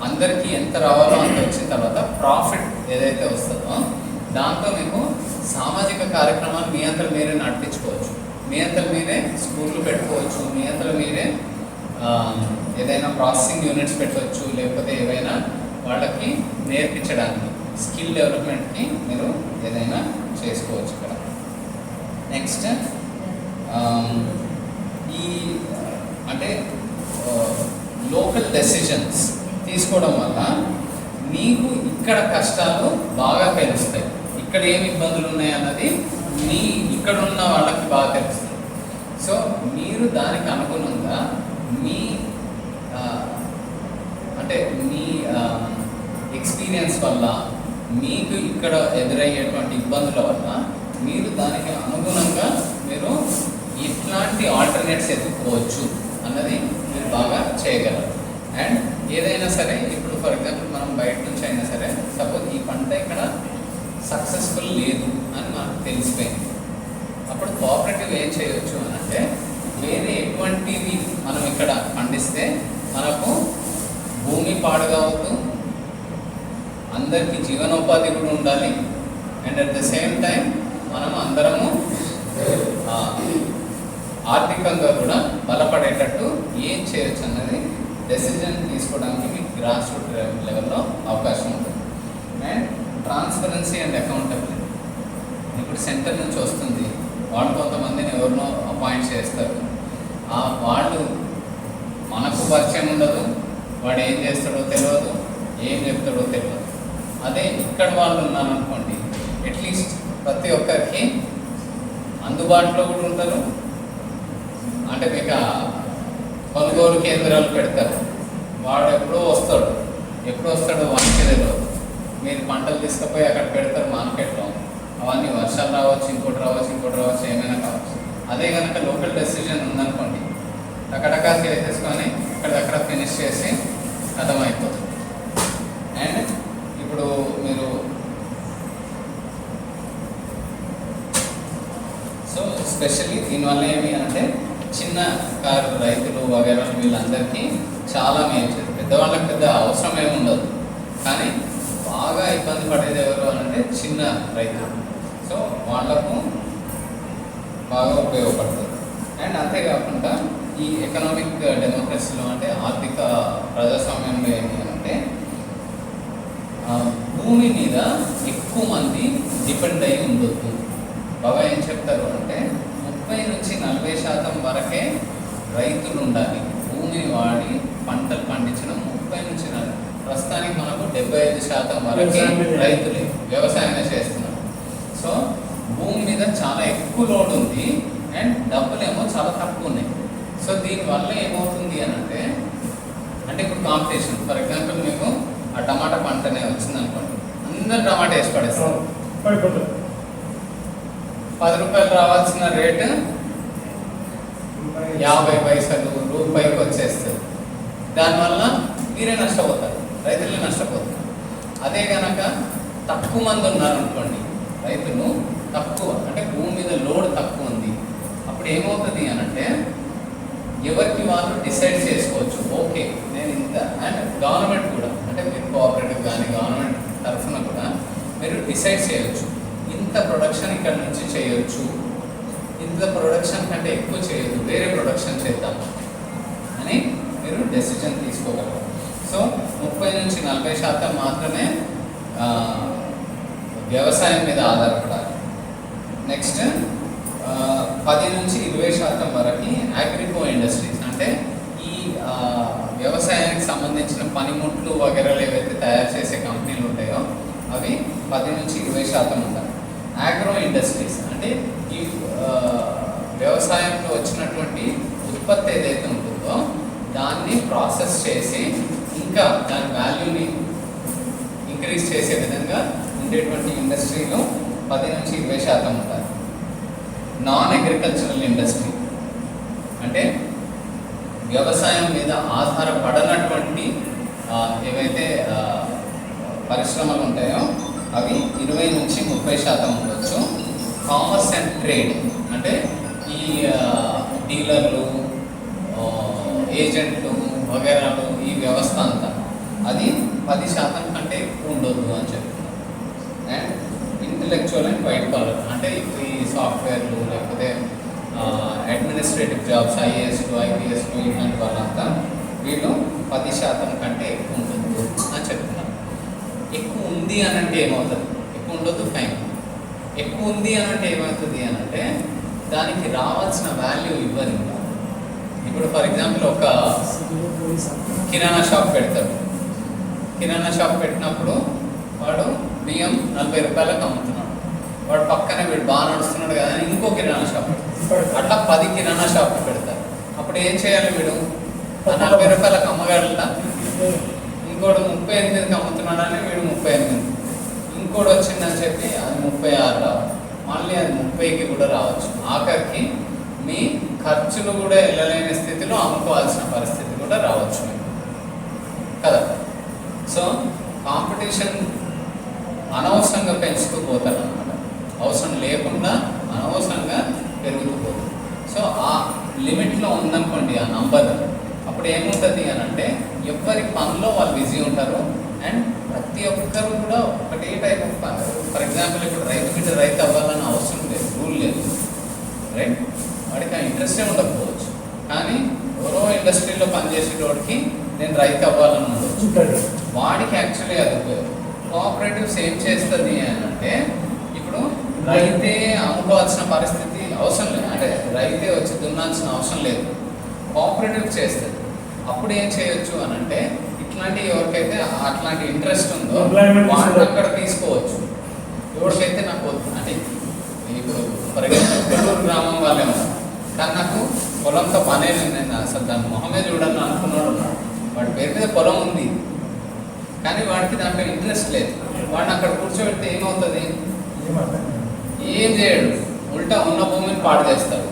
అందరికీ ఎంత రావాలో అంత వచ్చిన తర్వాత ప్రాఫిట్ ఏదైతే వస్తుందో దాంతో మీకు సామాజిక కార్యక్రమాలు మీ అంతలో మీరే నడిపించుకోవచ్చు, మీ అంతలో మీరే స్కూళ్ళు పెట్టుకోవచ్చు, మీ అంతలో మీరే ఏదైనా ప్రాసెసింగ్ యూనిట్స్ పెట్టవచ్చు, లేకపోతే ఏవైనా వాళ్ళకి నేర్పించడానికి స్కిల్ డెవలప్మెంట్కి మీరు ఏదైనా చేసుకోవచ్చు ఇక్కడ. నెక్స్ట్ ఈ అంటే లోకల్ డెసిషన్స్ తీసుకోవడం వల్ల మీకు ఇక్కడ కష్టాలు బాగా తెలుస్తాయి, ఇక్కడ ఏమి ఇబ్బందులు ఉన్నాయన్నది మీ ఇక్కడ ఉన్న వాళ్ళకి బాగా తెలుస్తుంది. సో మీరు దానికి అనుగుణంగా మీ అంటే మీ ఎక్స్పీరియన్స్ వల్ల మీకు ఇక్కడ ఎదురయ్యేటువంటి ఇబ్బందుల వల్ల మీరు దానికి అనుగుణంగా మీరు ఇట్లాంటి ఆల్టర్నేట్స్ ఎదుర్కోవచ్చు అన్నది మీరు బాగా చేయగలరు. అండ్ ఏదైనా సరే ఇప్పుడు ఫర్ ఎగ్జాంపుల్ మనం బయట నుంచి అయినా సరే సపోజ్ ఈ పంట ఇక్కడ సక్సెస్ఫుల్ లేదు అని మనకు తెలిసిపోయింది, అప్పుడు కోఆపరేటివ్ ఏం చేయవచ్చు అని అంటే వేరే ఎటువంటివి మనం ఇక్కడ పండిస్తే మనకు భూమి పాడుగావద్దు, అందరికీ జీవనోపాధి కూడా ఉండాలి and at the same time మనం అందరము ఆర్థికంగా కూడా బలపడేటట్టు ఏం చేయొచ్చు అన్నది డెసిజన్ తీసుకోవడానికి మీకు గ్రాస్ రూట్ లెవెల్లో అవకాశం ఉంటుంది. అండ్ ట్రాన్స్పరెన్సీ అండ్ అకౌంటబిలిటీ ఇప్పుడు సెంటర్ నుంచి వస్తుంది, వాళ్ళు కొంతమందిని ఎవరినో అపాయింట్ చేస్తారు, వాళ్ళు మనకు పరిచయం ఉండదు, వాడు ఏం చేస్తాడో తెలియదు, ఏం చెప్తాడో తెలియదు. అదే ఇక్కడ వాళ్ళు ఉన్నారనుకోండి అట్లీస్ట్ ప్రతి ఒక్కరికి అందుబాటులో కూడా ఉంటారు, అంటే మీకు కొనుగోలు కేంద్రాలు పెడతారు, వాడు ఎప్పుడో వస్తాడో వానికి తెలియదు, మీరు పంటలు తీసుకుపోయి అక్కడ పెడతారు మార్కెట్లో, అవన్నీ వర్షాలు రావచ్చు, ఇంకోటి రావచ్చు, ఏమైనా కావచ్చు. అదే కనుక లోకల్ డెసిషన్ ఉందనుకోండి టకటకా చేసేసుకొని అక్కడ ఫినిష్ చేసి అర్థమైపోతుంది. అండ్ ఇప్పుడు మీరు సో స్పెషల్లీ దీనివల్ల ఏమి అంటే చిన్న కారు రైతులు వగైరా వీళ్ళందరికీ చాలా మేలు. పెద్దవాళ్ళకి పెద్ద అవసరం ఏమి ఉండదు, కానీ బాగా ఇబ్బంది పడేది ఎవరు అంటే చిన్న రైతులు. సో వాళ్లకు బాగా ఉపయోగపడుతుంది. అండ్ అంతేకాకుండా ఈ ఎకనామిక్ డెమోక్రసీలో అంటే ఆర్థిక ప్రజాస్వామ్యంలో ఏంటి అంటే భూమి మీద ఎక్కువ మంది డిపెండ్ అయి ఉండొద్దు. బాగా ఏం చెప్తారు అంటే 30 నుంచి 40% వరకే రైతులు ఉండాలి. భూమిని వాడి పంటలు పండించడం 30 నుంచి 40, ప్రస్తుతానికి మనకు 75% వరకే రైతులే వ్యవసాయమే చేస్తున్నారు. సో భూమి మీద చాలా ఎక్కువ లోడ్ ఉంది అండ్ డబ్బులేమో చాలా తక్కువ ఉన్నాయి. సో దీనివల్ల ఏమవుతుంది అని అంటే ఇప్పుడు కాంపిటీషన్, ఫర్ ఎగ్జాంపుల్ మీకు ఆ టమాటా పంటనే వచ్చింది అనుకోండి, అందరు టమాటా వేసి పడేస్తారు. 10 రూపాయలు రావాల్సిన రేటు 50 పైసలు రూపాయికి వచ్చేస్తుంది. దానివల్ల మీరే నష్టపోతారు, రైతులే నష్టపోతారు. అదే కనుక తక్కువ మంది ఉన్నారనుకోండి, రైతులు తక్కువ అంటే భూమి మీద లోడ్ తక్కువ ఉంది, అప్పుడు ఏమవుతుంది అని అంటే ఎవరికి వాళ్ళు డిసైడ్ చేసుకోవచ్చు, ఓకే నేను ఇంత. అండ్ గవర్నమెంట్ కూడా అంటే మీరు కోఆపరేటివ్ కానీ గవర్నమెంట్ తరఫున కూడా మీరు డిసైడ్ చేయొచ్చు, ఇంత ప్రొడక్షన్ ఇక్కడ నుంచి చేయొచ్చు, ఇంత ప్రొడక్షన్ కంటే ఎక్కువ చేయొద్దు, వేరే ప్రొడక్షన్ చేద్దాం అని మీరు డెసిజన్ తీసుకోగలరు. సో 30 నుంచి 40% మాత్రమే వ్యవసాయం మీద ఆధారపడాలి. నెక్స్ట్ 10 నుంచి 20% వరకు అగ్రికో ఇండస్ట్రీస్, అంటే ఈ వ్యవసాయానికి సంబంధించిన పనిముట్లు వగైరాలు ఏవైతే తయారు చేసే కంపెనీలు ఉంటాయో అవి 10 నుంచి 20% ఉంటాయి. ఆగ్రో ఇండస్ట్రీస్ అంటే ఈ వ్యవసాయంలో వచ్చినటువంటి ఉత్పత్తి ఏదైతే ఉంటుందో దాన్ని ప్రాసెస్ చేసి ఇంకా దాని వాల్యూని ఇంక్రీజ్ చేసే విధంగా ఉండేటువంటి ఇండస్ట్రీలో 10 నుంచి 20% ఉంటారు. నాన్ అగ్రికల్చరల్ ఇండస్ట్రీ అంటే వ్యవసాయం మీద ఆధారపడనటువంటి ఏవైతే పరిశ్రమలు ఉంటాయో అవి 20 నుంచి 30% ఉండొచ్చు. కామర్స్ అండ్ ట్రేడ్ అంటే ఈ డీలర్లు, ఏజెంట్లు వగైరాలు ఈ వ్యవస్థ అంతా అది 10% కంటే ఎక్కువ ఉండొద్దు అని చెప్తున్నారు. And intellectual and white collar అంటే ఈ సాఫ్ట్వేర్లు లేకపోతే అడ్మినిస్ట్రేటివ్ జాబ్స్, ఐఏఎస్లు, ఐపీఎస్లు ఇలాంటి వాళ్ళంతా వీళ్ళు 10% కంటే ఎక్కువ ఉండొద్దు అని చెప్తున్నారు. ఎక్కువ ఉంది అని అంటే ఏమవుతుంది? ఎక్కువ ఉండొద్దు, ఫైన్. ఎక్కువ ఉంది అని అంటే ఏమవుతుంది అని అంటే దానికి రావాల్సిన వాల్యూ ఇవ్వరు. ఇప్పుడు ఫర్ ఎగ్జాంపుల్ ఒక కిరాణా షాప్ పెడతాడు. కిరాణా షాప్ పెట్టినప్పుడు వాడు బియ్యం 40 రూపాయలకు అమ్ముతున్నాడు. వాడు పక్కనే వీడు బాగా నడుస్తున్నాడు కదా అని ఇంకో కిరాణా షాప్ అట్లా 10 కిరాణా షాప్లు పెడతారు. అప్పుడు ఏం చేయాలి? వీడు 40 రూపాయలకు అమ్మగలరా? ఇంకోటి 38కి అమ్ముతున్నాడని వీడు 38, ఇంకోటి వచ్చిందని చెప్పి అది 36 రావాలి, మళ్ళీ అది 30కి కూడా రావచ్చు. ఆఖరికి మీ ఖర్చులు కూడా వెళ్ళలేని స్థితిలో అమ్ముకోవాల్సిన పరిస్థితి కూడా రావచ్చు కదా. సో కాంపిటీషన్ అనవసరంగా పెంచుతూ పోతారు అన్నమాట, అవసరం లేకుండా అనవసరంగా పెరుగుతూ పోతుంది. సో ఆ లిమిట్లో ఉందనుకోండి ఆ నంబర్, అప్పుడు ఏముంటుంది అని అంటే ఎవరి పనిలో వాళ్ళు బిజీ ఉంటారు. అండ్ ప్రతి ఒక్కరు కూడా ఒకటే టైప్ ఆఫ్ పని. ఫర్ ఎగ్జాంపుల్ ఇప్పుడు రైతు బిడ్డ రైతు అవ్వాలని అవసరం లేదు, రూల్ లేదు, రైట్? వాడికి ఆ ఇంట్రెస్టే ఉండకపోవచ్చు. కానీ ఎవరో ఇండస్ట్రీలో పనిచేసేటోడికి నేను రైతు అవ్వాలని ఉండొచ్చు. వాడికి యాక్చువల్లీ అది ఉపయోగం. కోఆపరేటివ్స్ ఏం చేస్తుంది అని అంటే ఇప్పుడు రైతే అమ్ముకోవాల్సిన పరిస్థితి అవసరం లేదు, అంటే రైతే వచ్చి దున్నాల్సిన అవసరం లేదు, కోఆపరేటివ్ చేస్తుంది. అప్పుడు ఏం చేయొచ్చు అని అంటే ఇట్లాంటి ఎవరికైతే అట్లాంటి ఇంట్రెస్ట్ ఉందో వాడిని అక్కడ తీసుకోవచ్చు. ఎవరికైతే నాకు అంటే ఇప్పుడు ఫర్ ఎగ్జాంపుల్ కొల్లూరు గ్రామం వాళ్ళే ఉన్నారు, కానీ నాకు పొలంతో పనే లేదు, నేను అసలు దాని మొహమే చూడాలని అనుకున్నాడు ఉన్నాడు. వాడి పేరు మీద పొలం ఉంది కానీ వాడికి దాంట్లో ఇంట్రెస్ట్ లేదు. వాడిని అక్కడ కూర్చోబెడితే ఏమవుతుంది? ఏం చేయడు, ఉల్టా ఉన్న భూమిని పాడు చేస్తాడు.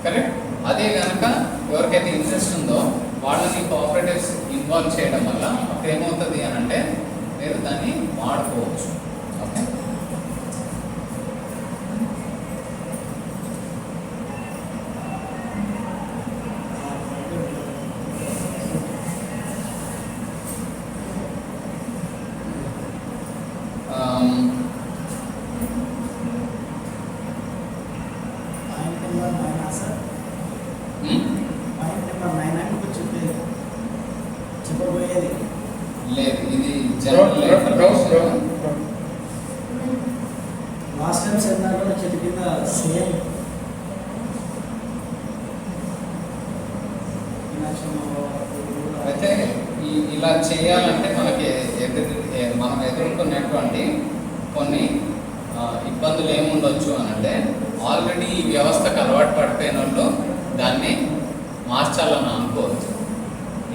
కరెక్ట్? అదే కనుక ఎవరికైతే ఇంట్రెస్ట్ ఉందో వాళ్ళని కోఆపరేటివ్స్ ఇన్వాల్వ్ చేయడం వల్ల అప్పుడు ఏమవుతుంది అని అంటే మీరు దాన్ని వాడుకోవచ్చు. ఓకే, లేదు ఇది జనరల్ ఇన్ఫర్మేషన్. లాస్ట్ టైం సెమినార్లో చెప్పిన సేమ్ అయితే ఇలా చేయాలంటే మనకి మనం ఎదుర్కొనేటువంటి కొన్ని ఇబ్బందులు ఏముండొచ్చు అని అంటే ఆల్రెడీ ఈ వ్యవస్థకు అలవాటు పడిపోయిన వాళ్ళు దాన్ని మార్చాలని అనుకోవచ్చు.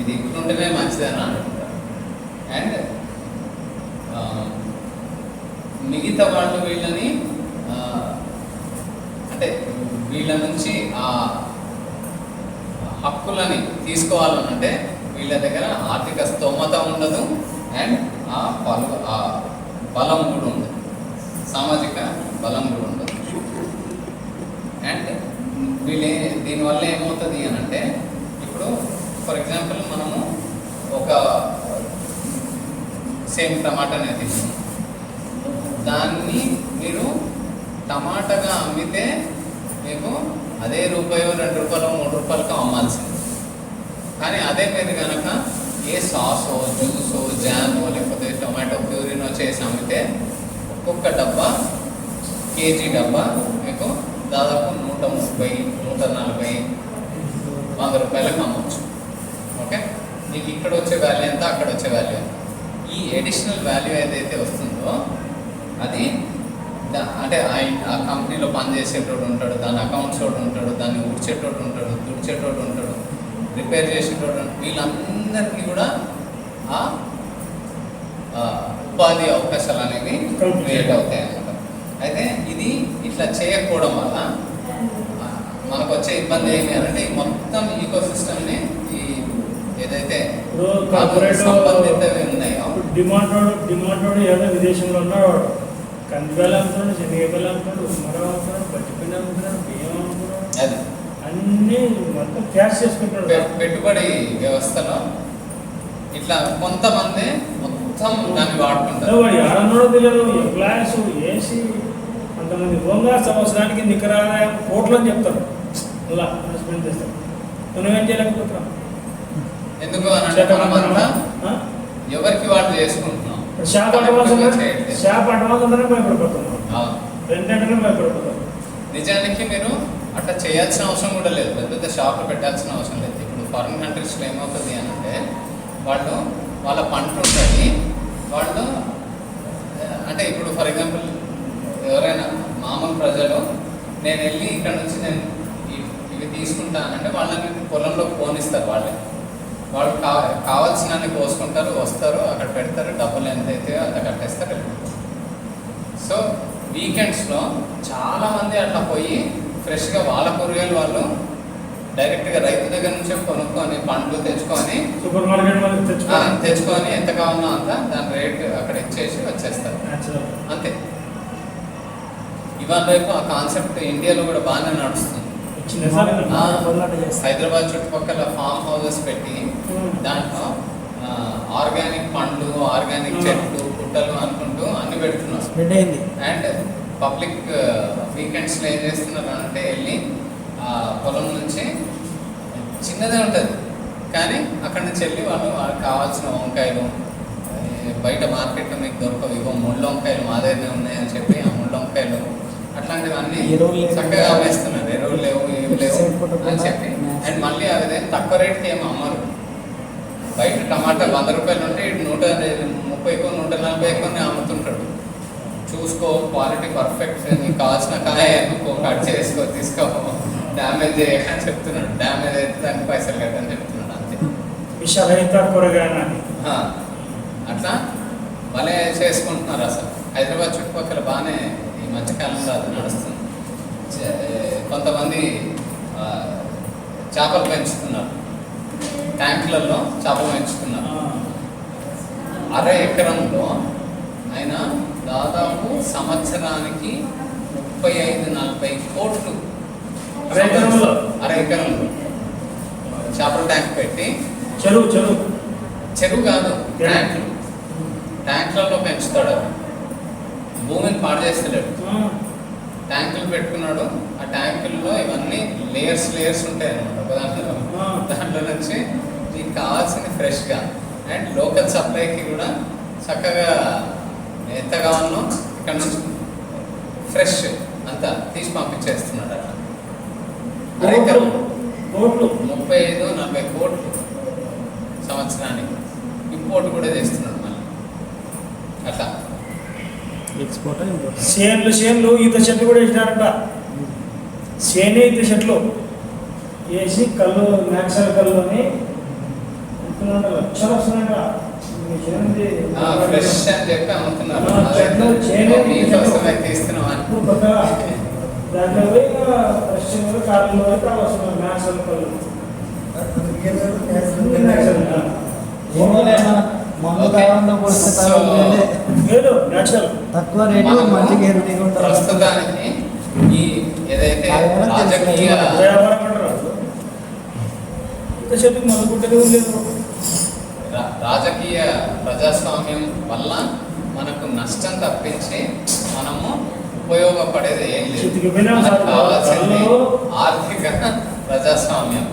ఇది ఇట్లుంటేనే మంచిదని అనుకుంటారు. అండ్ మిగతా వాళ్ళు వీళ్ళని అంటే వీళ్ళ నుంచి ఆ హక్కులని తీసుకోవాలనంటే వీళ్ళ దగ్గర ఆర్థిక స్తోమత ఉండదు అండ్ ఆ బలం కూడా ఉండదు, సామాజిక బలం కూడా ఉండదు. అండ్ దీనివల్ల ఏమవుతుంది అని అంటే ఇప్పుడు ఫర్ ఎగ్జాంపుల్ మనము ఒక సేమ్ టమాటానే తీసుకున్నాం, దాన్ని మీరు టమాటాగా అమ్మితే మీకు అదే రూపాయో 2 రూపాయలు 3 రూపాయలకు అమ్మాల్సింది. కానీ అదే మీరు కనుక ఏ సాసో జ్యూసో జామో లేకపోతే టొమాటో ప్యూరినో చేసి అమ్మితే ఒక్కొక్క డబ్బా కేజీ డబ్బా మీకు దాదాపు 130, 140, 100 రూపాయలకు అమ్మవచ్చు. ఓకే, నీకు ఇక్కడ వచ్చే వాల్యూ ఎంత, అక్కడ వచ్చే వాల్యూ ఎంత. ఈ అడిషనల్ వాల్యూ ఏదైతే వస్తుందో అది అంటే ఆ కంపెనీలో పనిచేసేటోడు ఉంటాడు, దాని అకౌంట్స్ వాడు ఉంటాడు, దాన్ని ఊడ్చేటోడు ఉంటాడు, తుడిచేటోడు ఉంటాడు, రిపేర్ చేసేటోడు ఉంటాడు, వీళ్ళందరికీ కూడా ఆ ఉపాధి అవకాశాలు అనేవి క్రియేట్ అవుతాయి అన్నమాట. అయితే ఇది ఇట్లా చేయకపోవడం వల్ల మనకు వచ్చే ఇబ్బంది ఏమి అంటే మొత్తం ఈకో సిస్టమ్ని ఈ ఏదైతే సంబంధితవి ఉన్నాయో డిమాండ్ ఏదో విదేశంలో ఉన్నాడు, కందిబెల్లం అమ్ముతాడు, శనగబెల్లం అమ్ముతాడు, ఉమ్మరం అమ్ముతాడు, పచ్చిపిండి అమ్ముతాడు, బియ్యం అమ్ముతాడు, అది అన్నీ మొత్తం క్యాష్ చేసుకుంటాడు. పెట్టుబడి వ్యవస్థలో ఇట్లా కొంతమంది మొత్తం దాన్ని వాడుకుంటారు. ఎవరన్నాడో తెలియదు, ఎంప్లాయీస్ ఏసీ అంతమంది హోంగా సంవత్సరానికి నికర ఆదాయం కోట్లు అని చెప్తారు. అలా స్పెండ్ చేస్తారు. మనం ఏం చేయలేకపోతున్నాం. ఎందుకు అని అంటే మనమంతా ఎవరికి వాళ్ళు చేసుకుంటున్నాం. షాప్ అడ్వాన్స్ ఉంటేనే భయపడిపోతున్నాం, రెంట్ అంటేనే భయపడిపోతాం. నిజానికి మీరు అట్లా చేయాల్సిన అవసరం కూడా లేదు, పెద్ద పెద్ద షాపులు పెట్టాల్సిన అవసరం లేదు. ఇప్పుడు ఫారిన్ కంట్రీస్లో ఏమవుతుంది అని అంటే వాళ్ళు వాళ్ళ పంట ఉంటుంది, వాళ్ళు అంటే ఇప్పుడు ఫర్ ఎగ్జాంపుల్ ఎవరైనా మామూలు ప్రజలు నేను వెళ్ళి ఇక్కడ నుంచి నేను ఇవి తీసుకుంటానంటే వాళ్ళని పొలంలో పోనిస్తారు. వాళ్ళు కావాల్సినన్ని కోసుకుంటారు, వస్తారు, అక్కడ పెడతారు, డబ్బులు ఎంత అయితే అంత కట్టేస్తారు, వెళ్ళిపోతారు. సో వీకెండ్స్లో చాలామంది అట్లా పోయి ఫ్రెష్గా వాళ్ళ కూరగాయలు వాళ్ళు డైరెక్ట్గా రైతు దగ్గర నుంచే కొనుక్కొని పండ్లు తెచ్చుకొని సూపర్ మార్కెట్ తెచ్చుకొని ఎంత కావాలో అంత దాని రేట్ అక్కడ ఇచ్చేసి వచ్చేస్తారు, అంతే. ఇవాళ రేపు ఆ కాన్సెప్ట్ ఇండియాలో కూడా బాగానే నడుస్తుంది. హైదరాబాద్ చుట్టుపక్కల ఫామ్ హౌసెస్ పెట్టి దాంట్లో ఆర్గానిక్ పండ్లు, ఆర్గానిక్ చెట్లు, పుట్టలు అనుకుంటూ అన్ని పెడుతున్నారు. అండ్ పబ్లిక్ వీకెండ్స్లో ఏం చేస్తున్నారు అంటే వెళ్ళి పొలం నుంచి చిన్నదే ఉంటుంది కానీ అక్కడి నుంచి వెళ్ళి వాళ్ళకి కావాల్సిన వంకాయలు బయట మార్కెట్లో మీకు దొరకవు, ఇగో ముళ్ళ వంకాయలు మా దగ్గర ఉన్నాయని చెప్పి ఆ ముళ్ళ వంకాయలు అట్లాంటివన్నీ చక్కగా అమ్మేస్తున్నారు. ఎరువులు లేవు, ఏమి లేవు అని చెప్పి. అండ్ మళ్ళీ అదే తక్కువ రేట్కి ఏమి అమ్మరు. బయట టమాటా 100 రూపాయలు ఉంటే ఇటు 130కో 140కో అమ్ముతుంటాడు. చూసుకో, క్వాలిటీ పర్ఫెక్ట్, నీకు కావాల్సిన కాయ ఎన్నుకో, కట్ చేసుకో, తీసుకో, డ్యామేజ్ చేయకని చెప్తున్నాడు. డ్యామేజ్ అయితే దానికి పైసలు కట్టని చెప్తున్నాడు, అంతే. అట్లా భలే చేసుకుంటున్నారు. అసలు హైదరాబాద్ చుట్టుపక్కల బాగానే ఈ మధ్యకాలంలో అది నడుస్తుంది. కొంతమంది చేపలు పెంచుతున్నారు, ట్యాంకులలో చేపలు పెంచుతున్నారు. 1/2 ఎకరంలో ఆయన దాదాపు సంవత్సరానికి 35-40 కోట్లు 1/2 ఎకరంలో చేపల ట్యాంక్ పెట్టి, చెరువు కాదు ట్యాంకులలో పెంచుతాడు. భూమిని పాడు చేస్తలేడు, ట్యాంకులు పెట్టుకున్నాడు. ఆ ట్యాంకుల్లో ఇవన్నీ లేయర్స్ ఉంటాయి అన్నమాట. దాంట్లో నుంచి నీకు కావాల్సింది ఫ్రెష్గా అండ్ లోకల్ సప్లైకి కూడా చక్కగా ఎంత కావాలో ఇక్కడ నుంచి ఫ్రెష్ అంతా తీసి పంపించేస్తున్నాడు. అట్లా 35-40 కోట్లు సంవత్సరానికి ఇంపోర్ట్ కూడా చేస్తున్నాడు మళ్ళీ. అట్లా ఎక్స్పోర్ట్ సేన్లు ఈత చెట్లు కూడా వేసినారంట. సేనే ఈత చెట్లు వేసి కళ్ళు న్యాచురల్ కళ్ళుని లక్షలు వస్తున్నాయంట. ఫ్రెష్ అని చెప్పి అమ్ముతున్నారు. దాంట్లో పోయి ఫ్రెష్ కాళ్ళు వస్తున్నారు న్యాచురల్ కళ్ళు. తక్కువ రేటు మంచిగా ప్రస్తుతానికి ఈ ఏదైతే రాజకీయ రాజకీయ ప్రజాస్వామ్యం వల్ల మనకు నష్టం తప్పించి మనము ఉపయోగపడేది ఏం లేదు. కావాల్సింది ఆర్థిక ప్రజాస్వామ్యం.